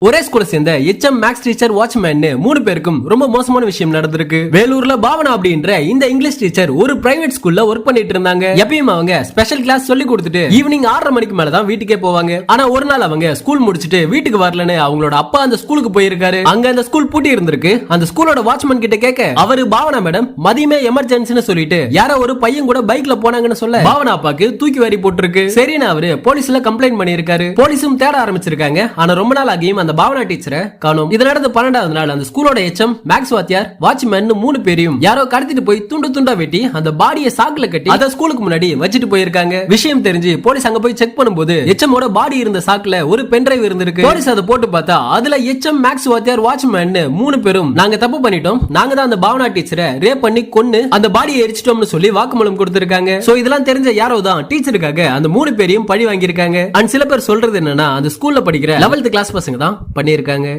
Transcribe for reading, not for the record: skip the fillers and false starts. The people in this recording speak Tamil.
ஒரே ஸ்கூல்ல சேர்ந்த எச்எம் மேக்ஸ் டீச்சர் வாட்ச்மேன் 3 பேருக்கும் ரொம்ப மோசமான விஷயம் நடந்திருக்கு. வேலூர்ல பாவனா அப்படின்ற இந்த இங்கிலீஷ் டீச்சர் ஒரு பிரைவேட் ஸ்கூல்ல ஒர்க் பண்ணிட்டு இருந்தாங்க. எப்பயும் அவங்க ஸ்பெஷல் கிளாஸ் சொல்லி கொடுத்துட்டு ஈவினிங் 6:30 மணிக்கு மேலதான் வீட்டுக்கே போவாங்க. ஆனா ஒரு நாள் அவங்க ஸ்கூல் முடிச்சிட்டு வீட்டுக்கு வரலன்னு அவங்களோட அப்பா அந்த ஸ்கூலுக்கு போயிருக்காரு. அங்க அந்த ஸ்கூல் பூட்டி இருந்திருக்கு. அந்த ஸ்கூலோட வாட்ச்மேன் கிட்ட கேட்க அவரு பாவனா மேடம் மதியமே எமர்ஜென்சின்னு சொல்லிட்டு யாரோ ஒரு பையன் கூட பைக்ல போனாங்கன்னு சொல்ல பாவனா அப்பாக்கு தூக்கி வாரி போட்டுருக்கு. சரின்னு அவரு போலீஸ்ல கம்ப்ளைண்ட் பண்ணிருக்காரு. போலீஸும் தேட ஆரம்பிச்சிருக்காங்க. ஆனா ரொம்ப நாள் ஆகியும் அந்த பாவனா டீச்சரை காணோம். இது நடந்து 12வது நாள் அந்த ஸ்கூலோட எச்எம் மேக்ஸ் வாத்தியார் வாட்ச்மேன் 3 பேரையும் யாரோ கடத்திட்டு போய் துண்டு துண்டா வெட்டி அந்த பாடியை சாக்குல கட்டி அத ஸ்கூலுக்கு முன்னாடி வச்சிட்டு போயிருக்காங்க. விஷயம் தெரிஞ்சு போலீஸ் அங்க போய் செக் பண்ணும்போது எச்எம்மோட பாடி இருந்த சாக்குல ஒரு பென்டிரைவ் இருந்திருக்கு. போலீஸ் அதை போட்டு பார்த்தா அதுல எச்எம் மேக்ஸ் வாத்தியார் வாட்ச்மேன் 3 பேரும் நாங்க தப்பு பண்ணிட்டோம், நாங்க தான் அந்த பாவனா டீச்சரை ரேப் பண்ணி கொன்னு அந்த பாடியை எரிச்சிட்டோம்னு சொல்லி வாக்குமூலம் கொடுத்திருக்காங்க. சோ இதெல்லாம் தெரிஞ்ச யாரோ தான் டீச்சருக்காக அந்த 3 பேரையும் பழி வாங்கியிருக்காங்க. அண்ட் சில பேர் சொல்றது என்னன்னா அந்த ஸ்கூல்ல படிக்கிற 11th கிளாஸ் பசங்க தான் பண்ணிருக்காங்க.